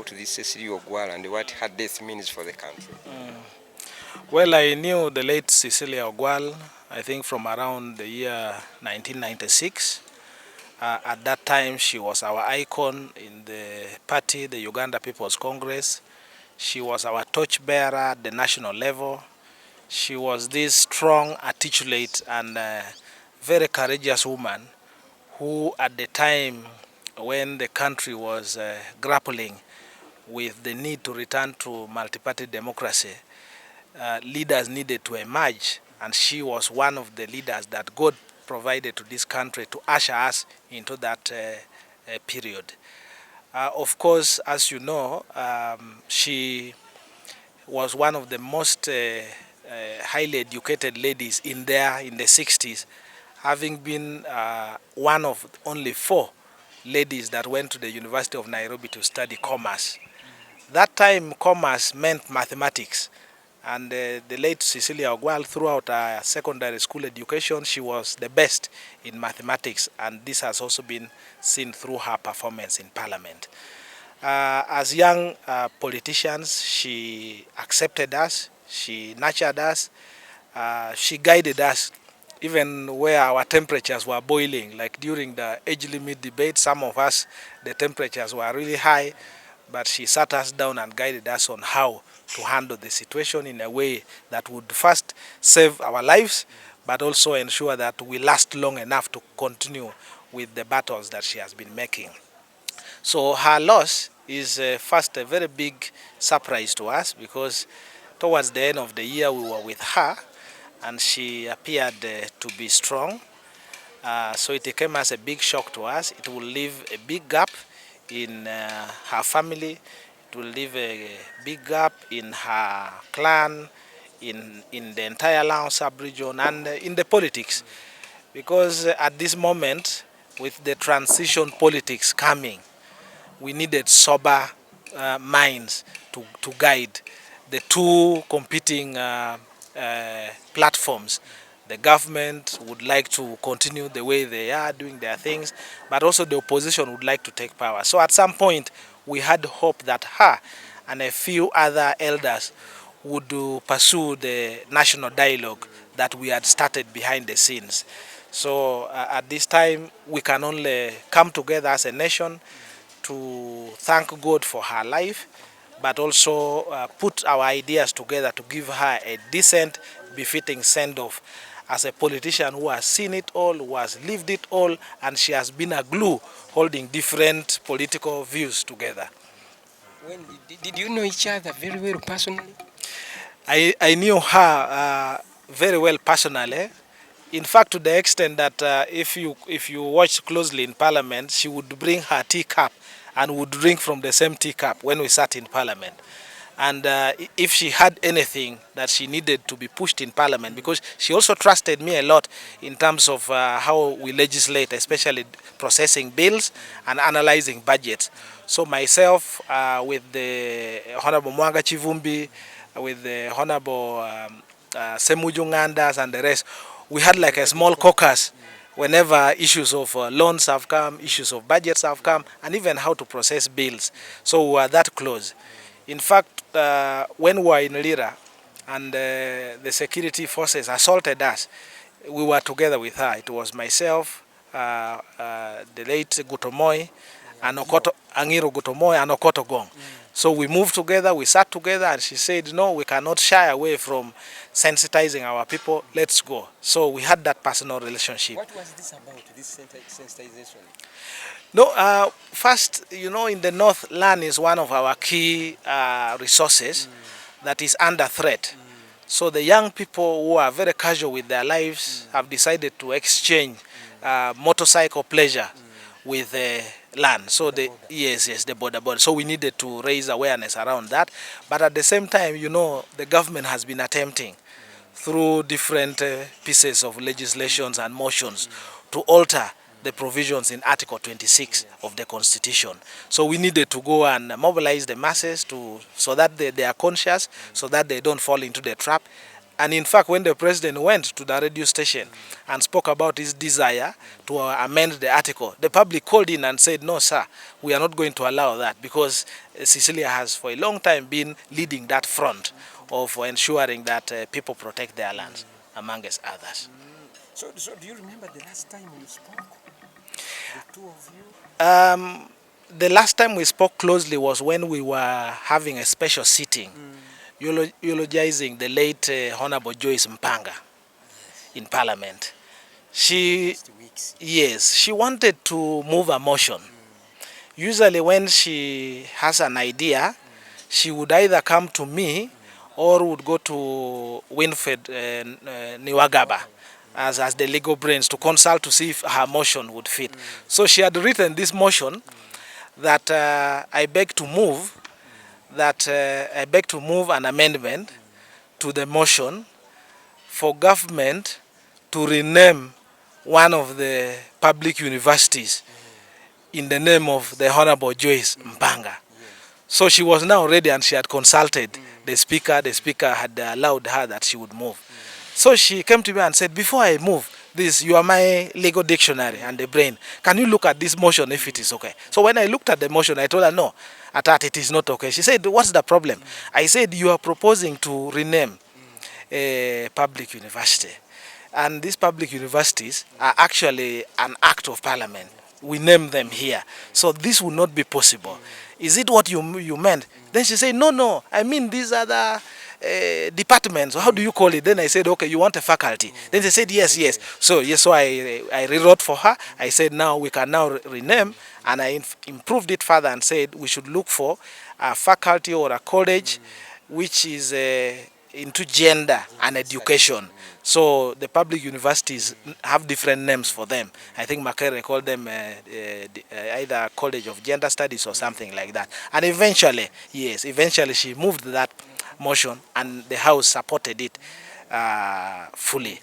about this Cecilia Ogwal'S and what her death means for the country? Well, I knew the late Cecilia Ogwal'S, I think from around the year 1996. At that time, she was our icon in the party, the Uganda People's Congress. She was our torchbearer at the national level. She was this strong, articulate, and very courageous woman who, at the time when the country was grappling with the need to return to multi-party democracy, leaders needed to emerge, and she was one of the leaders that God provided to this country to usher us into that period. Of course, as you know, she was one of the most highly educated ladies in there in the 60s, having been one of only 4 ladies that went to the University of Nairobi to study commerce. That time, commerce meant mathematics. And the late Cecilia Ogwal'S, throughout her secondary school education, she was the best in mathematics, and this has also been seen through her performance in Parliament. As young politicians, she accepted us, she nurtured us, she guided us, even where our temperatures were boiling. Like during the age limit debate, some of us, the temperatures were really high, but she sat us down and guided us on how to handle the situation in a way that would first save our lives, but also ensure that we last long enough to continue with the battles that she has been making. So her loss is first a very big surprise to us, because towards the end of the year we were with her and she appeared to be strong. So it came as a big shock to us. It will leave a big gap in her family. It will leave a big gap in her clan, in the entire Lao sub-region, and in the politics. Because at this moment, with the transition politics coming, we needed sober minds to guide the 2 competing platforms. The government would like to continue the way they are doing their things, but also the opposition would like to take power. So at some point, we had hope that her and a few other elders would pursue the national dialogue that we had started behind the scenes. So at this time, we can only come together as a nation to thank God for her life, but also put our ideas together to give her a decent, befitting send-off as a politician who has seen it all, who has lived it all, and she has been a glue holding different political views together. When did you know each other very well personally? I knew her very well personally. In fact, to the extent that if you watch closely in Parliament, she would bring her teacup and would drink from the same teacup when we sat in Parliament. And if she had anything that she needed to be pushed in Parliament, because she also trusted me a lot in terms of how we legislate, especially processing bills and analyzing budgets. So myself, with the Honorable Mwanga Chivumbi, with the Honorable Semuju Ngandas and the rest, we had like a small caucus whenever issues of loans have come, issues of budgets have come, and even how to process bills. So we were that close. In fact, when we were in Lira and the security forces assaulted us, we were together with her. It was myself, the late Gutomoy, and Angiro Gutomoy and Okoto Gong. So we moved together, we sat together, and she said, no, we cannot shy away from sensitizing our people, let's go. So we had that personal relationship. What was this about, this sensitization? No, first, you know, in the north, land is one of our key resources that is under threat. So the young people who are very casual with their lives have decided to exchange motorcycle pleasure with land. So yes, the border. So we needed to raise awareness around that. But at the same time, you know, the government has been attempting through different pieces of legislations and motions to alter the provisions in Article 26 of the Constitution. So we needed to go and mobilize the masses so that they are conscious, so that they don't fall into the trap. And in fact, when the president went to the radio station and spoke about his desire to amend the article, the public called in and said, no, sir, we are not going to allow that, because Cecilia has for a long time been leading that front of ensuring that people protect their lands, amongst others. So do you remember the last time you spoke, the two of you? The last time we spoke closely was when we were having a special sitting, eulogizing the late Honorable Joyce Mpanga in Parliament. Yes, she wanted to move a motion. Usually when she has an idea, she would either come to me or would go to Winfred Niwagaba as the legal brains to consult to see if her motion would fit. So she had written this motion that I beg to move an amendment to the motion for government to rename one of the public universities in the name of the Honorable Joyce Mpanga. So she was now ready, and she had consulted the speaker. The speaker had allowed her that she would move. So she came to me and said, before I move this, you are my legal dictionary and the brain. Can you look at this motion if it is okay? So when I looked at the motion, I told her, no, at that it is not okay. She said, what's the problem? I said, you are proposing to rename a public university. And these public universities are actually an act of parliament. We name them here. So this will not be possible. Is it what you meant? Then she said, no, I mean these are the departments. How do you call it? Then I said, okay, you want a faculty. Then they said, yes. So I rewrote for her. I said, now we can now rename. And I improved it further and said we should look for a faculty or a college which is into gender and education. So the public universities have different names for them. I think Makere called them either College of Gender Studies or something like that. And eventually she moved that motion, and the House supported it fully.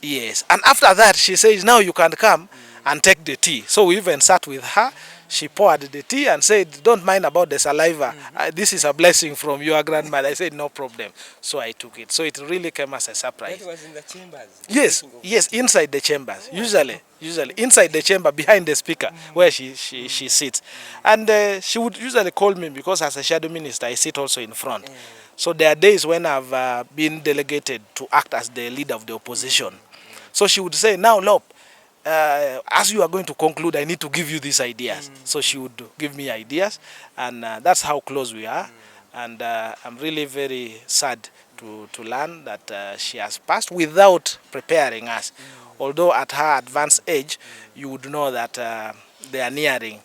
Yes. And after that, she says, now you can come and take the tea. So we even sat with her. She poured the tea and said, don't mind about the saliva. This is a blessing from your grandmother. I said, no problem. So I took it. So it really came as a surprise. That was in the chambers? Yes, inside the chambers. Usually inside the chamber behind the speaker where she sits. And she would usually call me because as a shadow minister, I sit also in front. So there are days when I've been delegated to act as the leader of the opposition. So she would say, now, Lop, as you are going to conclude, I need to give you these ideas. So she would give me ideas, and that's how close we are. And I'm really very sad to learn that she has passed without preparing us. Although at her advanced age, you would know that they are nearing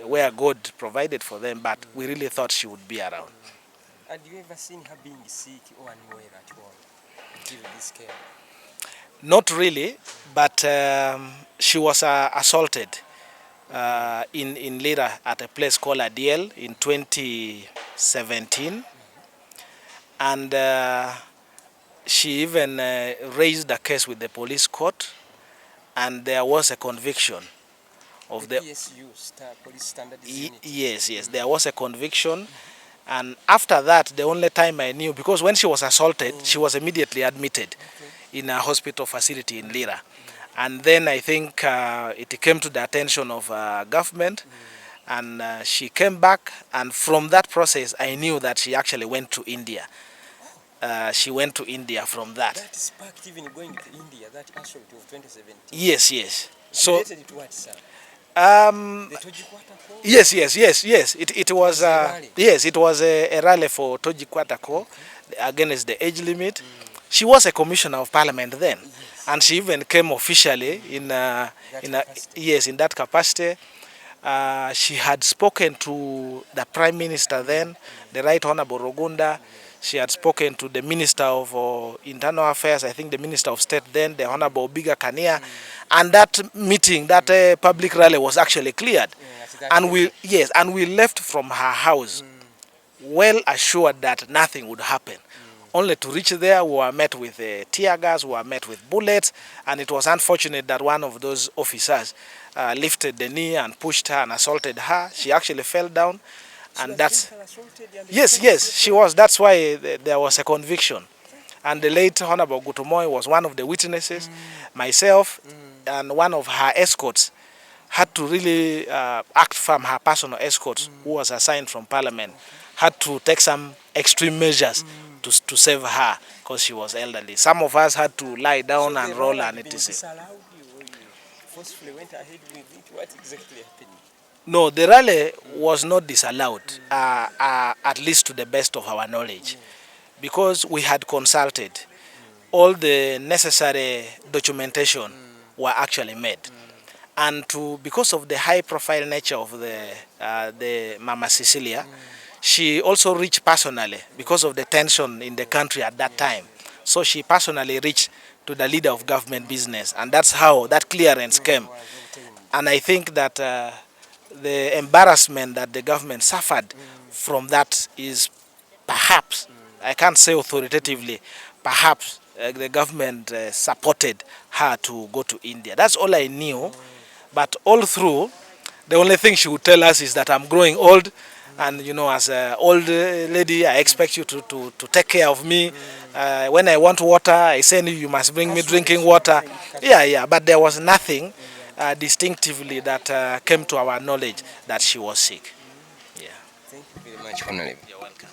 where God provided for them, but we really thought she would be around. Had you ever seen her being sick or unwell at all until this came? Not really, but she was assaulted in Lira at a place called Adiel in 2017. And she even raised a case with the police court, and there was a conviction of the PSU, Police Standards Unit. Yes, there was a conviction. And after that, the only time I knew, because when she was assaulted, she was immediately admitted in a hospital facility in Lira. And then I think it came to the attention of government, and she came back, and from that process I knew that she actually went to India. She went to India from that. That sparked even going to India, that assault of 2017? Yes. So, related to what, sir? Yes. It was it was a rally for Tojikwatako against the age limit. She was a commissioner of parliament then, and she even came officially in that capacity. She had spoken to the Prime Minister then, the Right Honorable Rogunda. She had spoken to the Minister of Internal Affairs, I think the Minister of State then, the Honorable Obiga Kania, and that meeting, that public rally was actually cleared. And we left from her house well assured that nothing would happen. Only to reach there, we were met with tear gas, we were met with bullets, and it was unfortunate that one of those officers lifted the knee and pushed her and assaulted her. She actually fell down, And that's, yes, she was. That's why there was a conviction. And the late Honorable Gutumoy was one of the witnesses. Myself and one of her escorts had to really act from her personal escorts, who was assigned from Parliament, had to take some extreme measures to save her because she was elderly. Some of us had to lie down and roll and etc. Forcefully went ahead with it. What exactly happened? No, the rally was not disallowed, at least to the best of our knowledge, because we had consulted. All the necessary documentation were actually made. And because of the high-profile nature of the Mama Cecilia, she also reached personally because of the tension in the country at that time. So she personally reached to the leader of government business, and that's how that clearance came. And I think that the embarrassment that the government suffered from that is perhaps, I can't say authoritatively, perhaps the government supported her to go to India. That's all I knew. But all through, the only thing she would tell us is that I'm growing old, and you know, as an old lady, I expect you to take care of me. When I want water, I send you, you must bring me drinking water. Yeah, but there was nothing distinctively that came to our knowledge that she was sick. Yeah. Thank you very much, Honorable. You're welcome.